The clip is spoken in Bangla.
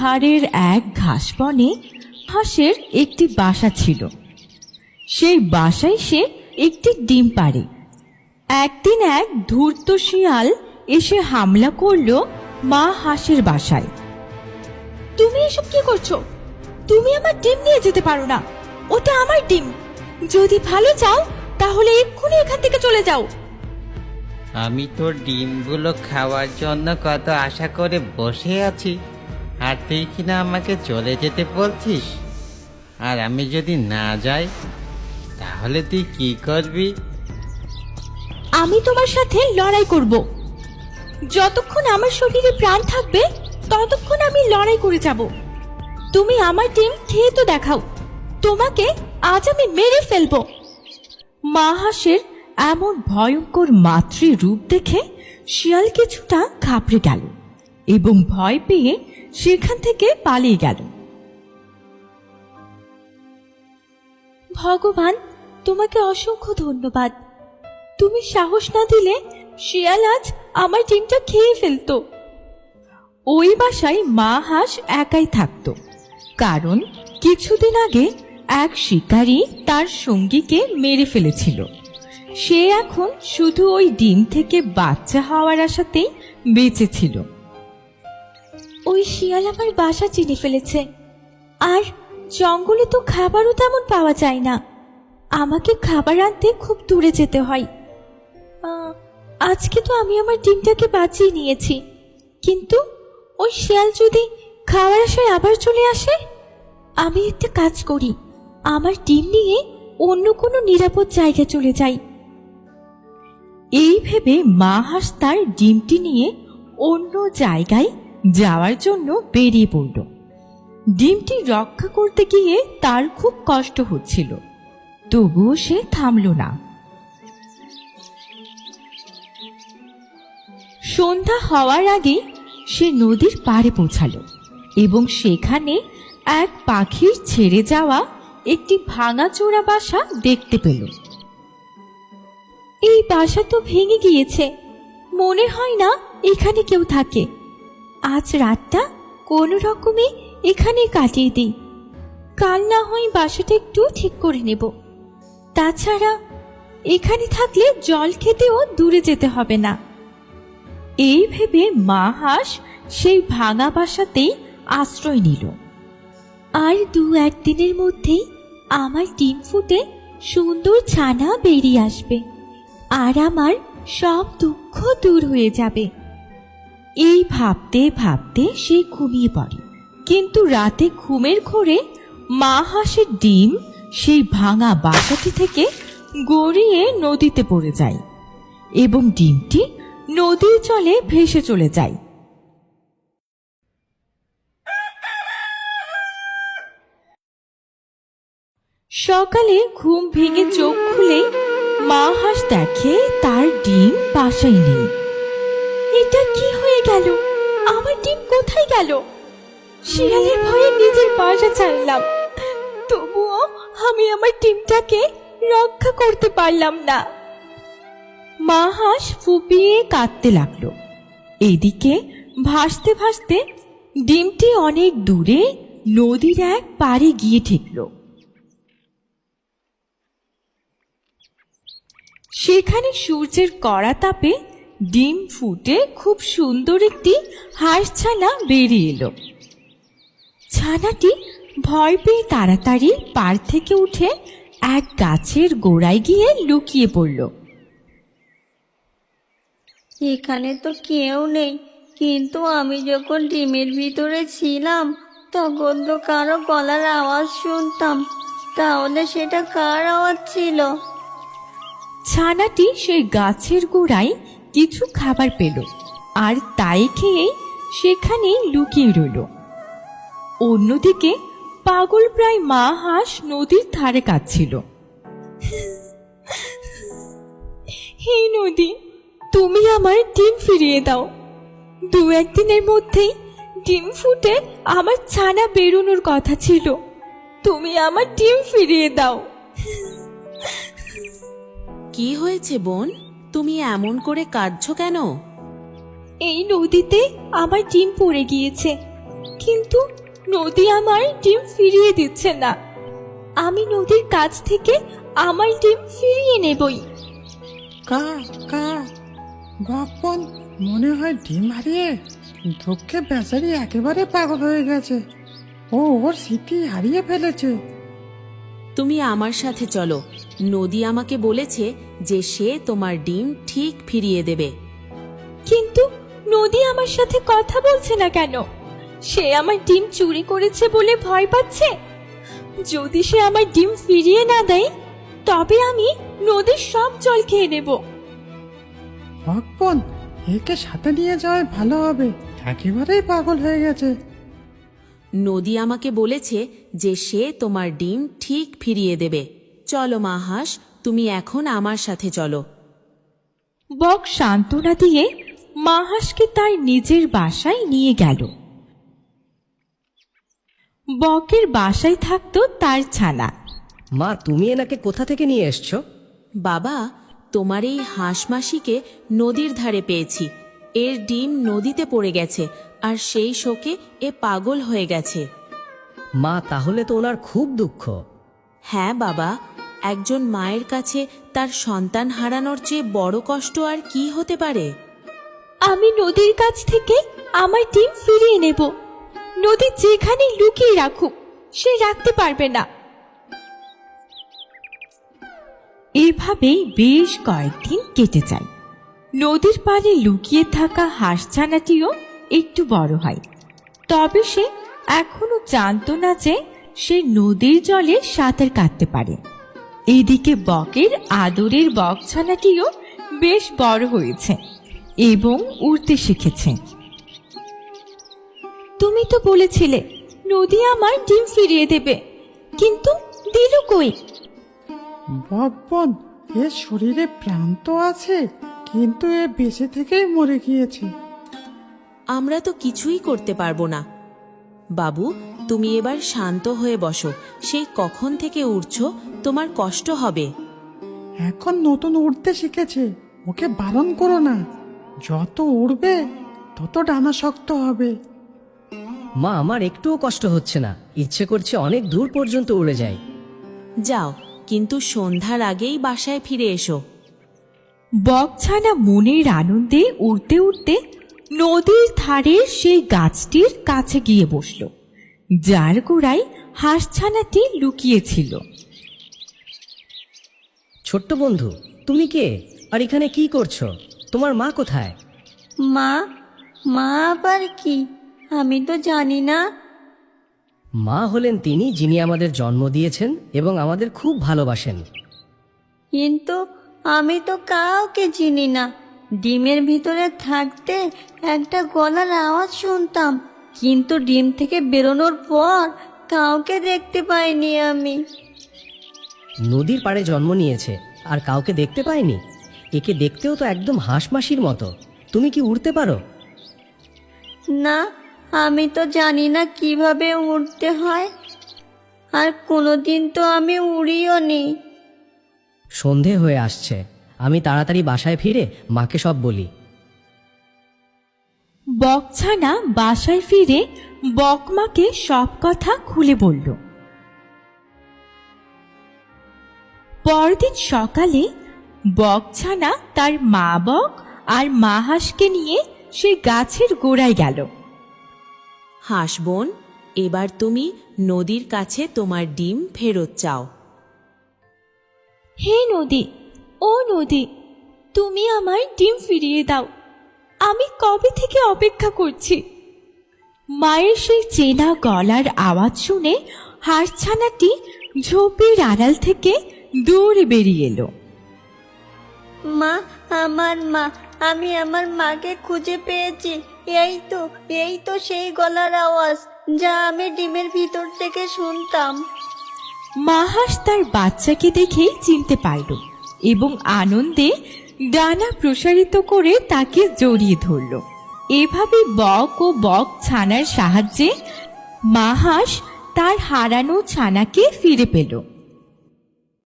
ধারের এক ঘাস বনে হাঁসের একটি বাসা ছিল। সেই বাসায় সে একটি ডিম পাড়ে। একদিন এক ধূর্ত শিয়াল এসে হামলা করলো মা হাঁসের বাসায়। তুমি এসব কি করছো? তুমি আমার ডিম নিয়ে যেতে পারো না, ওটা আমার ডিম। যদি ভালো চাও তাহলে এক্ষুনি এখান থেকে চলে যাও। আমি তোর ডিমগুলো খাওয়ার জন্য কত আশা করে বসে আছি, আর তুই কিনা আমাকে চলে যেতে বলছিস। আর আমি যদি না যাই তাহলে তুই কি করবি? আমি তোমার সাথে লড়াই করব। যতক্ষণ আমার শরীরে প্রাণ থাকবে ততক্ষণ আমি লড়াই করে যাব। তুমি আমার ডিম খেয়ে তো দেখাও, তোমাকে আজ আমি মেরে ফেলবো। মা হাঁসের এমন ভয়ঙ্কর মাতৃ রূপ দেখে শিয়াল কিছুটা ঘাবড়ে গেল এবং ভয় পেয়ে সেখান থেকে পালিয়ে গেল। ভগবান, তোমাকে অসংখ্য ধন্যবাদ। তুমি সাহস না দিলে শিয়াল আজ আমার ডিমটা খেয়ে ফেলতো। ওই বাসায় মা হাঁস একাই থাকতো, কারণ কিছুদিন আগে এক শিকারী তার সঙ্গীকে মেরে ফেলেছিল। সে এখন শুধু ওই ডিম থেকে বাচ্চা হওয়ার আশাতেই বেঁচে ছিল। ওই শিয়াল আমার বাসা চিনে ফেলেছে, আর জঙ্গলে তো খাবারও তেমন পাওয়া যায় না। আমাকে খাবার আনতে খুব দূরে যেতে হয়। আজকে তো আমি আমার ডিমটাকে বাঁচিয়ে নিয়েছি, কিন্তু ওই শিয়াল যদি খাওয়ার আশায় আবার চলে আসে। আমি একটা কাজ করি, আমার ডিম নিয়ে অন্য কোনো নিরাপদ জায়গায় চলে যাই। এই ভেবে মা হাঁস তার ডিমটি নিয়ে অন্য জায়গায় যাওয়ার জন্য বেরিয়ে পড়ল। ডিমটি রক্ষা করতে গিয়ে তার খুব কষ্ট হচ্ছিল, তবুও সে থামল না। সন্ধ্যা হওয়ার আগে সে নদীর পাড়ে পৌঁছালো এবং সেখানে এক পাখির ছেড়ে যাওয়া একটি ভাঙাচোরা বাসা দেখতে পেল। এই বাসা তো ভেঙে গিয়েছে, মনে হয় না এখানে কেউ থাকে। আজ রাতটা কোনো রকমে এখানে কাটিয়ে দিই, কাল না হয় বাসাটা একটু ঠিক করে নেব। তাছাড়া এখানে থাকলে জল খেতেও দূরে যেতে হবে না। এই ভেবে মা হাঁস সেই ভাঙা বাসাতেই আশ্রয় নিল। আর ২-১ দিনের মধ্যেই আমার ডিম ফুটে সুন্দর ছানা বেরিয়ে আসবে, আর আমার সব দুঃখ দূর হয়ে যাবে। এই ভাবতে ভাবতে সে ঘুমিয়ে পড়ে। কিন্তু রাতে ঘুমের ঘোরে মা হাঁসের ডিম সেই ভাঙা বাসাটি থেকে গড়িয়ে নদীতে পড়ে যায় এবং ডিমটি নদীর জলে ভেসে চলে যায়। সকালে ঘুম ভেঙে চোখ খুলে মা হাঁস দেখে তার ডিম বাসায় নেই। এটা কি হয়ে গেল? আমার ডিম কোথায় গেল? শিয়ালের ভয়ে নিজের বাসা ছাড়লাম, তবুও আমি আমার ডিমটাকে রক্ষা করতে পারলাম না। মা হাঁস ফুপিয়ে কাঁদতে লাগলো। এদিকে ভাসতে ভাসতে ডিমটি অনেক দূরে নদীর এক পাড়ে গিয়ে ঠেকল। সেখানে সূর্যের কড়া তাপে ডিম ফুটে খুব সুন্দর একটি হাঁস ছানা বেরিয়ে এলো। ছানাটি ভয় পেয়ে তাড়াতাড়ি পাড় থেকে উঠে এক গাছের গোড়ায় গিয়ে লুকিয়ে পড়ল। এখানে তো কেউ নেই, কিন্তু আমি যখন ডিমের ভিতরে ছিলাম তখন তো কারো গলার আওয়াজ শুনতাম। তাহলে সেটা কার আওয়াজ ছিল? ছানাটি সেই গাছের গোড়ায় কিছু খাবার পেল, আর তাই খেয়েই সেখানেই লুকিয়ে রইল। অন্যদিকে পাগল প্রায় মা হাঁস নদীর ধারে কাঁদছিল। হে নদী, তুমি আমার ডিম ফিরিয়ে দাও। ২-১ দিনের মধ্যেই ডিম ফুটে আমার ছানা বেরোনোর কথা ছিল, তুমি আমার ডিম ফিরিয়ে দাও। কি হয়েছে বোন, তুমি এমন করে কাঁদছো কেন? এই নদীতে আমার ডিম পড়ে গিয়েছে, কিন্তু নদী আমার ডিম ফিরিয়ে দিচ্ছে না। আমি নদীর কাছ থেকে আমার ডিম ফিরিয়ে নেবই। কা কা বকবন মনে হয় ডিম হারিয়ে দুঃখে বেচারি একেবারে পাগল হয়ে গেছে। ও ওর স্মৃতি হারিয়ে ফেলেছে। তুমি আমার সাথে চলো। নদী আমাকে বলেছে যে সে তোমার ডিম ঠিক ফিরিয়ে দেবে। কিন্তু নদী আমার সাথে কথা বলছে না কেন? সে আমার ডিম চুরি করেছে বলে ভয় পাচ্ছে। যদি সে আমার ডিম ফিরিয়ে না দেয় তবে আমি নদীর সব জল খেয়ে নেব। বকবন একে সাথে নিয়ে যাওয়াই ভালো হবে, একেবারেই পাগল হয়ে গেছে। নদী আমাকে বলেছে যে সে তোমার ডিম ঠিক ফিরিয়ে দেবে। চলো মা হাঁস, তুমি এখন আমার সাথে চলো। বক সান্ত্বনা দিয়ে মা হাঁসকে তার নিজের বাসায় নিয়ে গেল। বকের বাসায় থাকতো তার ছানা। মা, তুমি এনাকে কোথা থেকে নিয়ে এসছো? বাবা, তোমার এই হাঁস মাসিকে নদীর ধারে পেয়েছি। এর ডিম নদীতে পড়ে গেছে আর সেই শোকে এ পাগল হয়ে গেছে। মা, তাহলে তো ওনার খুব দুঃখ। হ্যাঁ বাবা, একজন মায়ের কাছে তার সন্তান হারানোর চেয়ে বড় কষ্ট আর কি হতে পারে? আমি নদীর কাছ থেকে আমার ডিম ফিরিয়ে নেব। নদী যেখানে লুকিয়ে রাখুক সে রাখতে পারবে না। এভাবেই বেশ কয়েকদিন কেটে যায়। নদীর পাড়ে লুকিয়ে থাকা হাঁসছানাটিও একটু বড় হয়। তবে সে এখনো জানতো না যে সে নদীর জলে সাঁতার কাটতে পারে। এদিকে বকের আদরের বকছানাটিও বেশ বড় হয়েছে এবং উড়তে শিখেছে। তুমি তো বলেছিলে নদী আমার ডিম ফিরিয়ে দেবে, কিন্তু দিল কই? বকবন এর শরীরে প্রাণ তো আছে, কিন্তু এ বেঁচে থেকেই মরে গিয়েছে। আমরা তো কিছুই করতে পারবো না। বাবু, তুমি এবার শান্ত হয়ে বসো। সেই কখন থেকে উড়ছো, তোমার কষ্ট হবে। এখন নতুন উড়তে শিখেছে, ওকে বারণ করো না। যত উড়বে তত ডানা শক্ত হবে। মা, আমার একটুও কষ্ট হচ্ছে না, ইচ্ছে করছে অনেক দূর পর্যন্ত উড়ে যাই। যাও, কিন্তু সন্ধ্যার আগেই বাসায় ফিরে এসো। বকছানা মনের আনন্দে উড়তে উড়তে নদীর ধারে সেই গাছটির কাছে গিয়ে বসল, যার গোড়ায় হাঁসছানাটি লুকিয়েছিল। ছোট্ট বন্ধু, তুমি কে আর এখানে কি করছো? তোমার মা কোথায়? মা মা আবার কি? আমি তো জানি না। মা হলেন তিনি যিনি আমাদের জন্ম দিয়েছেন এবং আমাদের খুব ভালোবাসেন। কিন্তু আমি তো কাউকে চিনি না। ডিমের ভিতরে থাকতে একটা গলার আওয়াজ শুনতাম, কিন্তু ডিম থেকে বেরোনোর পর কাউকে দেখতে পাইনি আমি। নদীর পাড়ে জন্ম নিয়েছে আর কাউকে দেখতে পায়নি? একে দেখতেও তো একদম হাঁস মাসির মতো। তুমি কি উড়তে পারো? না, আমি তো জানি না কিভাবে উড়তে হয়, আর কোনোদিন তো আমি উড়িও নি। সন্ধে হয়ে আসছে, আমি তাড়াতাড়ি বাসায় ফিরে মাকে সব বলি। বকছানা বাসায় ফিরে বকমাকে সব কথা খুলে বলল। পরদিন সকালে বকছানা তার মা বক আর মা হাঁসকে নিয়ে সে গাছের গোড়ায় গেল। হাঁস বোন, এবার তুমি নদীর কাছে তোমার ডিম ফেরত চাও। হে নদী, ও নদী, তুমি আমার ডিম ফিরিয়ে দাও। আমি কবে থেকে অপেক্ষা করছি। মায়ের সেই চেনা গলার আওয়াজ শুনে হাঁসছানাটি ঝোপের আড়াল থেকে দৌড়ে বেরিয়ে এলো। মা, আমার মা, আমি আমার মাকে খুঁজে পেয়েছি। এই তো সেই গলার আওয়াজ যা আমি ডিমের ভিতর থেকে শুনতাম। মা হাঁস তার বাচ্চাকে দেখেই চিনতে পারল এবং আনন্দে ডানা প্রসারিত করে তাকে জড়িয়ে ধরল। এভাবে বক ও বক ছানার সাহায্যে মা হাঁস তার হারানো ছানাকে ফিরে পেল।